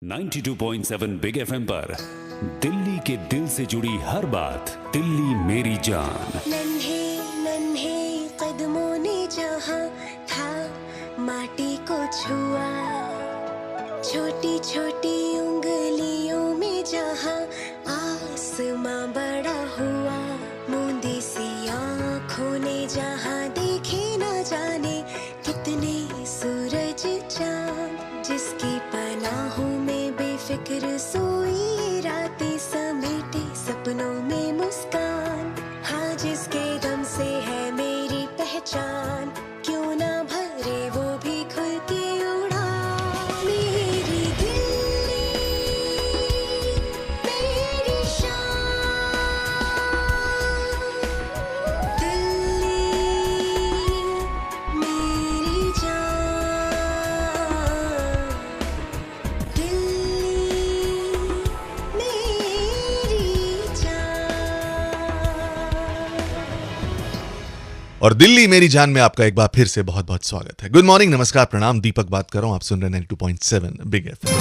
92.7 big FM पर दिल्ली के दिल से जुड़ी हर बात, दिल्ली मेरी जान। नन्हे नन्हे कदमों ने जहाँ था माटी को छुआ, छोटी छोटी उंगलियों में जहाँ आसमां बड़ा हुआ, मूंदी सी आँखों ने जहाँ देखे न जाने कितने सूरज चाँद, जिसकी पनाहों में बेफिक्र सोई रातें समेटे सपनों में मुस्कान, हाँ जिसके दम से है मेरी पहचान, क्यों ना भरे वो भी खुल के उड़ान। मेरी दिल्ली मेरी शान, दिल्ली मेरी जान, दिल्ली मेरी जान। और दिल्ली मेरी जान में आपका एक बार फिर से बहुत बहुत स्वागत है। गुड मॉर्निंग, नमस्कार, प्रणाम, दीपक बात कर रहा हूं। आप सुन रहे हैं 92.7 बिग एफएम।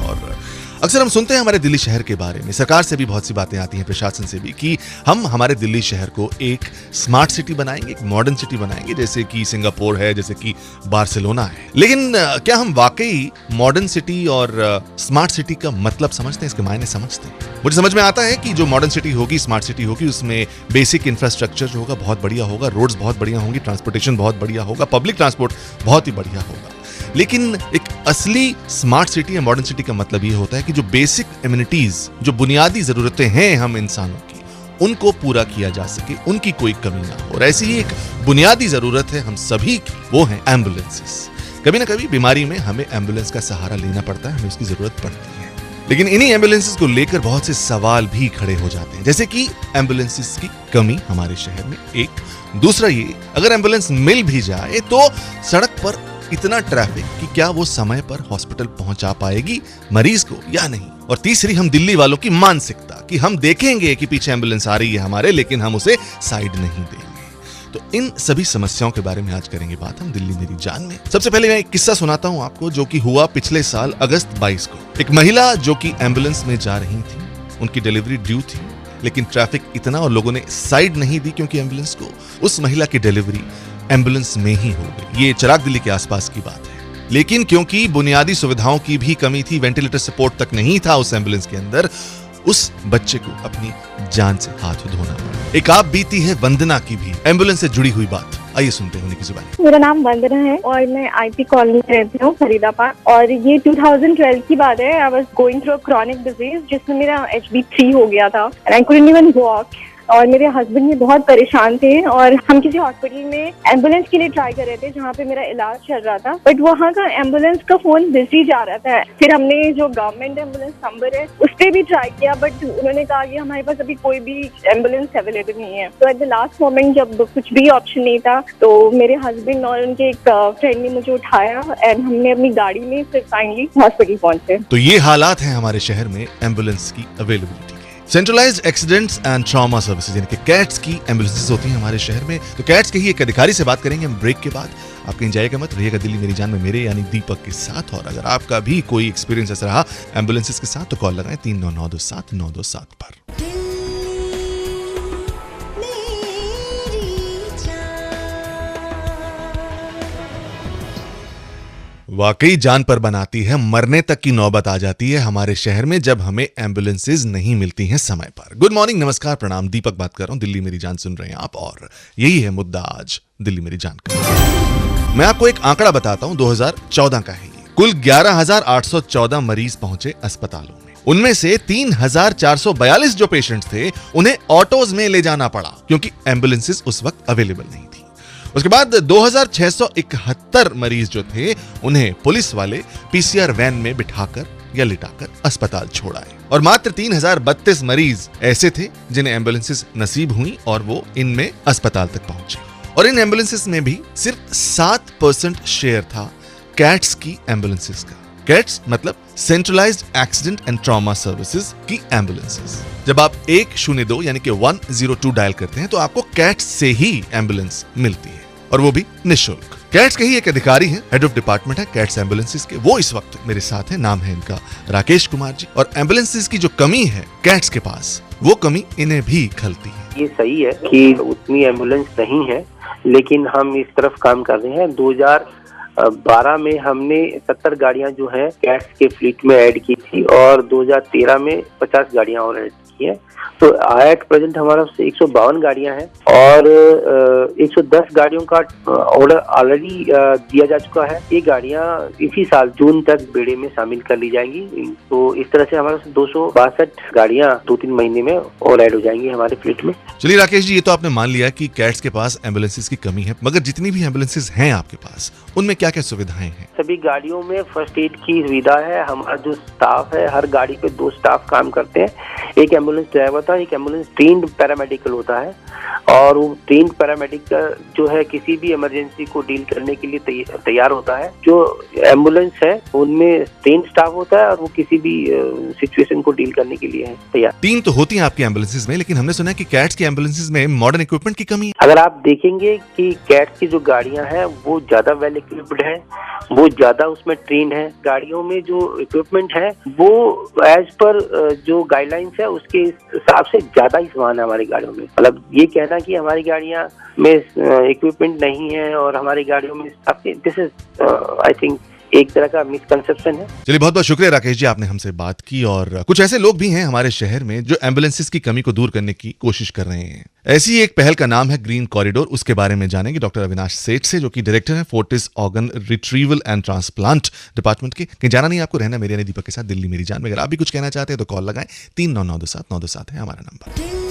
और अक्सर हम सुनते हैं हमारे दिल्ली शहर के बारे में, सरकार से भी बहुत सी बातें आती हैं, प्रशासन से भी, कि हम हमारे दिल्ली शहर को एक स्मार्ट सिटी बनाएंगे, एक मॉडर्न सिटी बनाएंगे, जैसे कि सिंगापुर है, जैसे कि बार्सिलोना है। लेकिन क्या हम वाकई मॉडर्न सिटी और स्मार्ट सिटी का मतलब समझते हैं, इसके मायने समझते हैं? मुझे समझ में आता है कि जो मॉडर्न सिटी होगी, स्मार्ट सिटी होगी, उसमें बेसिक इंफ्रास्ट्रक्चर जो होगा बहुत बढ़िया होगा, रोड्स बहुत बढ़िया होंगी, ट्रांसपोर्टेशन बहुत बढ़िया होगा, पब्लिक ट्रांसपोर्ट बहुत ही बढ़िया होगा। लेकिन एक असली स्मार्ट सिटी या मॉडर्न सिटी का मतलब ये होता है कि जो बेसिक एमिनिटीज, जो बुनियादी जरूरतें हैं हम इंसानों की, उनको पूरा किया जा सके, उनकी कोई कमी ना हो। और ऐसी ही एक बुनियादी जरूरत है हम सभी की, वो है एम्बुलेंसेस। कभी ना कभी बीमारी में हमें एम्बुलेंस का सहारा लेना पड़ता है, हमें उसकी जरूरत पड़ती है। लेकिन इन्हीं एम्बुलेंसेस को लेकर बहुत से सवाल भी खड़े हो जाते हैं, जैसे कि एम्बुलेंसेस की कमी हमारे शहर में एक, दूसरा ये, अगर एम्बुलेंस मिल भी जाए तो सड़क पर इतना ट्रैफिक कि क्या वो समय पर हॉस्पिटल पहुंचा पाएगी मरीज को या नहीं। और तीसरी, हम दिल्ली वालों की मानसिकता कि हम देखेंगे कि पीछे एम्बुलेंस आ रही है हमारे, लेकिन हम उसे साइड नहीं देंगे। तो इन सभी समस्याओं के बारे में आज करेंगे बात हम दिल्ली मेरी जान में। सबसे पहले मैं एक किस्सा सुनाता हूं आपको, जो कि हुआ पिछले साल अगस्त 22 को। एक महिला जो कि एम्बुलेंस में जा रही थी, उनकी डिलीवरी ड्यू थी, लेकिन ट्रैफिक इतना और लोगों ने साइड नहीं दी क्योंकि एम्बुलेंस को, उस महिला की डिलीवरी एम्बुलेंस में ही हो गई। ये चिराग दिल्ली के आसपास की बात है। लेकिन क्योंकि बुनियादी सुविधाओं की भी कमी थी, वेंटिलेटर सपोर्ट तक नहीं था उस एम्बुलेंस के अंदर, उस बच्चे को अपनी जान से हाथ धोना पड़ा। एक आप बीती है वंदना की भी एम्बुलेंस से जुड़ी हुई बात, आइए सुनते हैं उनकी जुबानी। मेरा नाम वंदना है और मैं आईपी कॉलोनी में रहती हूँ, फरीदाबाद। और ये 2012 की बात है। I was going through a chronic disease जिसमें मेरा HB3 हो गया था and I couldn't even walk. और मेरे हस्बैंड भी बहुत परेशान थे और हम किसी हॉस्पिटल में एम्बुलेंस के लिए ट्राई कर रहे थे जहाँ पे मेरा इलाज चल रहा था, बट वहाँ का एम्बुलेंस का फोन बिजी जा रहा था। फिर हमने जो गवर्नमेंट एम्बुलेंस नंबर है उस पर भी ट्राई किया, बट उन्होंने कहा कि हमारे पास अभी कोई भी एम्बुलेंस अवेलेबल नहीं है। तो एट द लास्ट मोमेंट जब कुछ भी ऑप्शन नहीं था, तो मेरे हस्बैंड और उनके एक फ्रेंड ने मुझे उठाया एंड हमने अपनी गाड़ी में फिर फाइनली हॉस्पिटल पहुंचे। तो ये हालात हैं हमारे शहर में एम्बुलेंस की availability. Centralised accidents and trauma services यानी कि कैट्स की एम्बुलेंसेज होती हैं हमारे शहर में। तो कैट्स के ही एक अधिकारी से बात करेंगे हम ब्रेक के बाद। आप कहीं जाइएगा मत, रहिएगा दिल्ली मेरी जान में मेरे यानी दीपक के साथ। और अगर आपका भी कोई एक्सपीरियंस ऐसा रहा एम्बुलेंसेज के साथ तो कॉल लगाएं 39927927 पर। वाकई जान पर बनाती है, मरने तक की नौबत आ जाती है हमारे शहर में जब हमें एम्बुलेंसेज नहीं मिलती हैं समय पर। गुड मॉर्निंग, नमस्कार, प्रणाम, दीपक बात कर रहा हूं। दिल्ली मेरी जान सुन रहे हैं आप और यही है मुद्दा आज दिल्ली मेरी जान का। मैं आपको एक आंकड़ा बताता हूं, 2014 का है ये। कुल 11,814 मरीज पहुंचे अस्पतालों में। उनमें से 3,442 जो पेशेंट्स थे उन्हें ऑटोज में ले जाना पड़ा क्योंकि एम्बुलेंसेज उस वक्त अवेलेबल नहीं थी। उसके बाद 2,671 मरीज जो थे उन्हें पुलिस वाले PCR वैन में बिठाकर या लिटाकर अस्पताल छोड़ाए। और मात्र 3,032 मरीज ऐसे थे जिन्हें एम्बुलेंसेस नसीब हुई और वो इनमें अस्पताल तक पहुंचे। और इन एम्बुलेंसेस में भी सिर्फ 7% शेयर था कैट्स की एम्बुलेंसेस का। कैट्स मतलब centralised accident and trauma services की एम्बुलेंसेस। जब आप 102 यानी कि 102 डायल करते हैं तो आपको कैट्स से ही एम्बुलेंस मिलती है और वो भी निःशुल्क। कैट्स के ही एक अधिकारी हैं, हेड ऑफ डिपार्टमेंट है कैट्स एम्बुलेंसेज के, वो इस वक्त मेरे साथ हैं। नाम है इनका राकेश कुमार जी। और एम्बुलेंसेज की जो कमी है कैट्स के पास, वो कमी इन्हें भी खलती है। ये सही है कि उतनी एम्बुलेंस नहीं है, लेकिन हम इस तरफ काम कर रहे हैं। 2012 में हमने 70 गाड़ियां जो है कैट्स के फ्लीट में ऐड की थी और 2013 में 50 गाड़ियां और ऐड की है। तो एट प्रेजेंट हमारा 152 गाड़ियां हैं और 110 गाड़ियों का ऑर्डर ऑलरेडी दिया जा चुका है। ये गाड़ियां इसी साल जून तक बेड़े में शामिल कर ली जाएंगी। तो इस तरह से हमारे 262 गाड़ियां 2-3 महीने में और ऐड हो जाएंगी हमारे फ्लीट में। चलिए राकेश जी, ये तो आपने मान लिया कि कैट्स के पास एम्बुलेंसेज की कमी है, मगर जितनी भी एम्बुलेंसेज हैं आपके पास, उनमें क्या क्या सुविधाएं हैं? सभी गाड़ियों में फर्स्ट एड की सुविधा है। हमारा जो स्टाफ है, हर गाड़ी पे 2 स्टाफ काम करते हैं। एक एम्बुलेंस ड्राइवर था, एक एम्बुलेंस ट्रेन्ड पैरामेडिकल होता है और वो ट्रेन्ड पैरामेडिकल जो है किसी भी इमरजेंसी को डील करने के लिए तैयार होता है। जो एम्बुलेंस है उनमें ट्रेन्ड स्टाफ होता है और वो किसी भी सिचुएशन को डील करने के लिए है तैयार। 3 तो होती हैं आपकी एम्बुलेंसेज में, लेकिन हमने सुना है कि कैट्स की एम्बुलेंसेज में मॉडर्न इक्विपमेंट की कमी है। अगर आप देखेंगे कि कैट्स की जो गाड़ियां हैं वो ज्यादा वेल इक्विप्ड है, वो ज्यादा उसमें ट्रेन है। गाड़ियों में जो इक्विपमेंट है वो एज पर जो गाइडलाइंस है उसके हिसाब से ज्यादा ही सामान है हमारी गाड़ियों में। मतलब ये कहना कि हमारी गाड़ियां में इक्विपमेंट नहीं है और हमारी गाड़ियों में, दिस इज आई थिंक एक तरह का मिसकंसेप्शन है। चलिए, बहुत बहुत शुक्रिया राकेश जी, आपने हमसे बात की। और कुछ ऐसे लोग भी हैं हमारे शहर में जो एम्बुलेंसेज की कमी को दूर करने की कोशिश कर रहे हैं। ऐसी एक पहल का नाम है ग्रीन कॉरिडोर। उसके बारे में जानेंगे डॉक्टर अविनाश सेठ से, जो कि डायरेक्टर है Fortis organ retrieval and transplant department के। कहीं जाना नहीं आपको, रहना मेरे यानी दीपक के साथ दिल्ली मेरी जान में। अगर आप भी कुछ कहना चाहते हैं तो कॉल लगाएं, 39927927 है हमारा नंबर।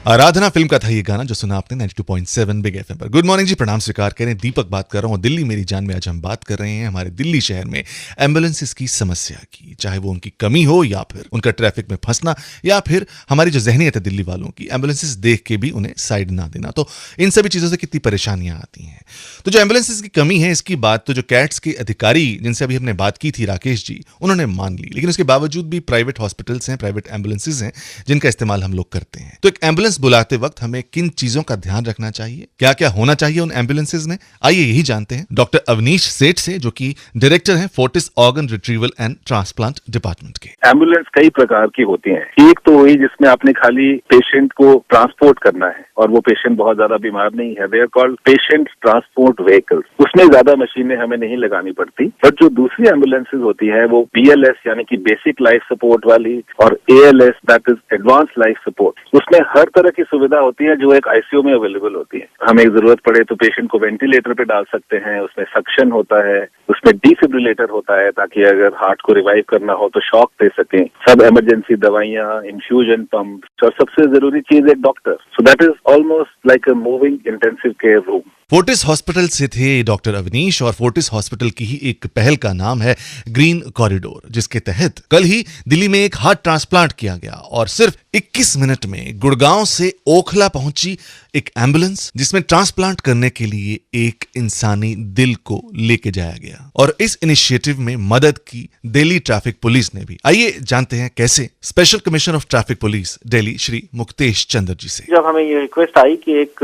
आराधना फिल्म का था ये गाना जो सुना आपने 92.7 बिग एफएम पर। गुड मॉर्निंग जी, प्रणाम स्वीकार करें। दीपक बात कर रहा हूँ। दिल्ली मेरी जान में आज हम बात कर रहे हैं हमारे दिल्ली शहर में एम्बुलेंसेज की समस्या की, चाहे वो उनकी कमी हो या फिर उनका ट्रैफिक में फंसना, या फिर हमारी जो जहनीत है दिल्ली वालों की, एम्बुलेंसेज देख के भी उन्हें साइड ना देना। तो इन सभी चीजों से कितनी परेशानियां आती हैं। तो जो एम्बुलेंसेज की कमी है, इसकी बात तो जो कैट्स के अधिकारी जिनसे अभी हमने बात की थी, राकेश जी, उन्होंने मान ली। लेकिन उसके बावजूद भी प्राइवेट हॉस्पिटल्स हैं, प्राइवेट एम्बुलेंसेज हैं जिनका इस्तेमाल हम लोग करते हैं। तो एक एम्बुलेंस बुलाते वक्त हमें किन चीजों का ध्यान रखना चाहिए, क्या क्या होना चाहिए उन एम्बुलेंसेज में, आइए यही जानते हैं डॉक्टर अवनीश सेठ से, जो कि डायरेक्टर हैं Fortis organ retrieval and transplant department के। एम्बुलेंस कई प्रकार की होती हैं। एक तो वही जिसमें आपने खाली पेशेंट को ट्रांसपोर्ट करना है और वो पेशेंट बहुत ज्यादा बीमार नहीं है, they are called patient transport vehicles. उसमें ज्यादा मशीनें हमें नहीं लगानी पड़ती। बट जो दूसरी एम्बुलेंसेज होती है वो BLS यानी कि बेसिक लाइफ सपोर्ट वाली और ALS that is advance life support, उसमें हर तरह की सुविधा होती है जो एक ICU में अवेलेबल होती है। हमें जरूरत पड़े तो पेशेंट को वेंटिलेटर पे डाल सकते हैं, उसमें सक्शन होता है, उसमें डिफिब्रिलेटर होता है ताकि अगर हार्ट को रिवाइव करना हो तो शॉक दे सकें, सब इमरजेंसी दवाइयां, इन्फ्यूजन पंप और सबसे जरूरी चीज एक doctor. So that is almost like a moving intensive care room. Fortis hospital से थे डॉक्टर अवनीश, और फोर्टिस हॉस्पिटल की ही एक पहल का नाम है ग्रीन कॉरिडोर, जिसके तहत कल ही दिल्ली में एक हार्ट ट्रांसप्लांट किया गया और सिर्फ 21 मिनट में गुड़गांव से ओखला पहुंची एक एम्बुलेंस, जिसमें ट्रांसप्लांट करने के लिए एक इंसानी दिल को लेके जाया गया। और इस इनिशिएटिव में मदद की दिल्ली ट्रैफिक पुलिस ने भी। आइए जानते हैं कैसे। Special commissioner of traffic police Delhi Shri Muktesh Chandra ji से। जब हमें ये रिक्वेस्ट आई कि एक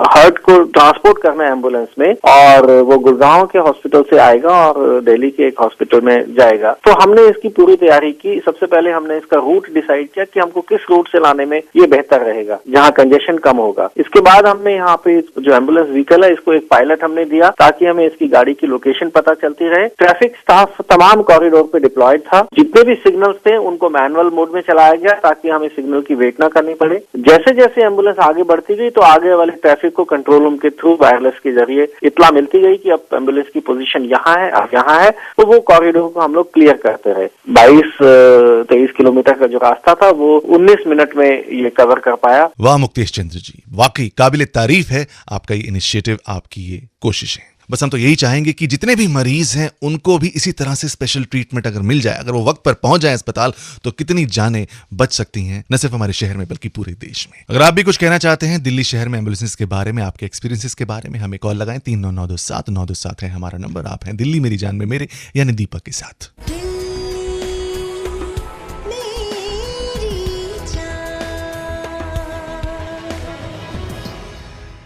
हार्ट को ट्रांसपोर्ट करना है एम्बुलेंस में और वो गुड़गांव के हॉस्पिटल से आएगा और दिल्ली के एक हॉस्पिटल में जाएगा, तो हमने इसकी पूरी तैयारी की। सबसे पहले हमने इसका रूट डिसाइड किया कि हमको किस रूट से लाने में ये बेहतर रहेगा, जहाँ कंजेशन कम होगा। इसके बाद हमने यहाँ पे जो एम्बुलेंस व्हीकल है इसको एक पायलट हमने दिया ताकि हमें इसकी गाड़ी की लोकेशन पता चलती रहे। ट्रैफिक स्टाफ तमाम कॉरिडोर पे डिप्लॉयड था। जितने भी सिग्नल्स थे उनको मैनुअल मोड में चलाया गया ताकि हमें सिग्नल की वेट ना करनी पड़े। जैसे जैसे एम्बुलेंस आगे बढ़ती गई तो आगे वाले ट्रैफिक को कंट्रोल रूम के थ्रू वायरलेस के जरिए इत्तला मिलती गई कि अब एम्बुलेंस की पोजीशन यहाँ है, अब यहाँ है, तो वो कॉरिडोर को हम लोग क्लियर करते रहे। 22-23 किलोमीटर का जो रास्ता था वो 19 मिनट में ये कवर कर पाया। वाह मुक्तेश चंद्र जी, वाकई काबिले तारीफ है आपका ये इनिशिएटिव, आपकी ये कोशिशें। बस हम तो यही चाहेंगे कि जितने भी मरीज हैं उनको भी इसी तरह से स्पेशल ट्रीटमेंट अगर मिल जाए, अगर वो वक्त पर पहुंच जाए अस्पताल, तो कितनी जानें बच सकती हैं, न सिर्फ हमारे शहर में बल्कि पूरे देश में। अगर आप भी कुछ कहना चाहते हैं दिल्ली शहर में एम्बुलेंसेज के बारे में, आपके एक्सपीरियंसेस के बारे में, हमें कॉल लगाएं। 39927927 है हमारा नंबर। आप हैं दिल्ली मेरी जान में मेरे यानी दीपक के साथ। मेरी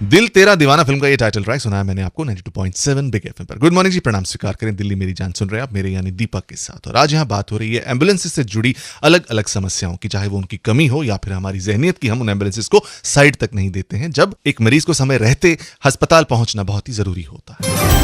दिल तेरा दीवाना फिल्म का ये टाइटल ट्रैक सुना है मैंने आपको 92.7 बिग एफएम पर। गुड मॉर्निंग जी, प्रणाम स्वीकार करें, दिल्ली मेरी जान सुन रहे हैं आप मेरे यानी दीपक के साथ। और आज यहाँ बात हो रही है एम्बुलेंसेस से जुड़ी अलग अलग समस्याओं की, चाहे वो उनकी कमी हो या फिर हमारी जहनियत की हम उन एम्बुलेंसेस को साइड तक नहीं देते हैं जब एक मरीज को समय रहते अस्पताल पहुंचना बहुत ही जरूरी होता है।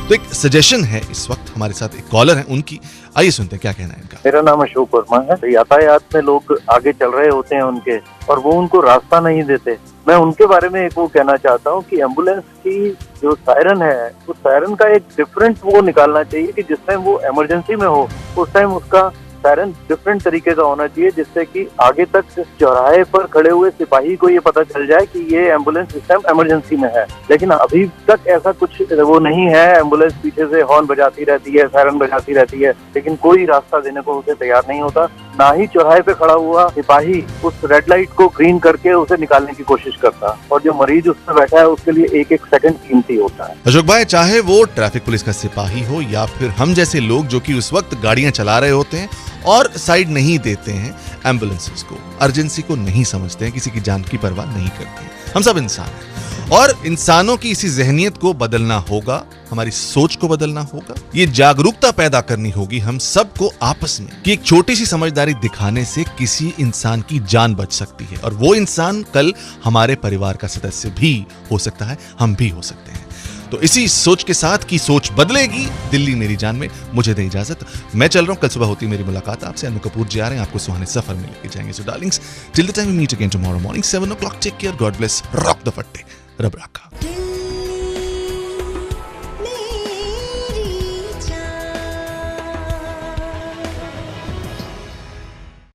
तो एक सजेशन है इस वक्त हमारे साथ एक कॉलर है, उनकी आइए सुनते हैं क्या कहना है इनका। मेरा नाम अशोक वर्मा है। यातायात में लोग आगे चल रहे होते हैं उनके, और वो उनको रास्ता नहीं देते। मैं उनके बारे में एक वो कहना चाहता हूँ कि एम्बुलेंस की जो सायरन है, उस सायरन का एक डिफरेंट वो निकालना चाहिए कि जिस टाइम वो इमरजेंसी में हो उस टाइम उसका सायरन डिफरेंट तरीके का होना चाहिए, जिससे कि आगे तक चौराहे पर खड़े हुए सिपाही को ये पता चल जाए कि ये एम्बुलेंस इस टाइम इमरजेंसी में है। लेकिन अभी तक ऐसा कुछ वो नहीं है। एम्बुलेंस पीछे से हॉर्न बजाती रहती है, सायरन बजाती रहती है, लेकिन कोई रास्ता देने को उसे तैयार नहीं होता। ना ही चौराहे पे खड़ा हुआ सिपाही उस रेड लाइट को ग्रीन करके उसे निकालने की कोशिश करता, और जो मरीज उस पर बैठा है उसके लिए एक एक सेकंड कीमती होता है। अशोक भाई, चाहे वो ट्रैफिक पुलिस का सिपाही हो या फिर हम जैसे लोग जो कि उस वक्त गाड़ियां चला रहे होते हैं और साइड नहीं देते हैं एम्बुलेंसेस को, अर्जेंसी को नहीं समझते हैं, किसी की जान की परवाह नहीं करते हैं, हम सब इंसान हैं। और इंसानों की इसी जहनियत को बदलना होगा, हमारी सोच को बदलना होगा, ये जागरूकता पैदा करनी होगी हम सबको आपस में कि एक छोटी सी समझदारी दिखाने से किसी इंसान की जान बच सकती है, और वो इंसान कल हमारे परिवार का सदस्य भी हो सकता है, हम भी हो सकते हैं। तो इसी सोच के साथ की सोच बदलेगी दिल्ली मेरी जान में। मुझे दे इजाजत, मैं चल रहा हूं, कल सुबह होती मेरी मुलाकात आपसे। अनु कपूर जी आ रहे हैं आपको सुहाने सफर में लेके जाएंगे। So darlings, till the time we meet again tomorrow morning 7 o'clock, take care, God bless, rock the फट्टे, रब रखा।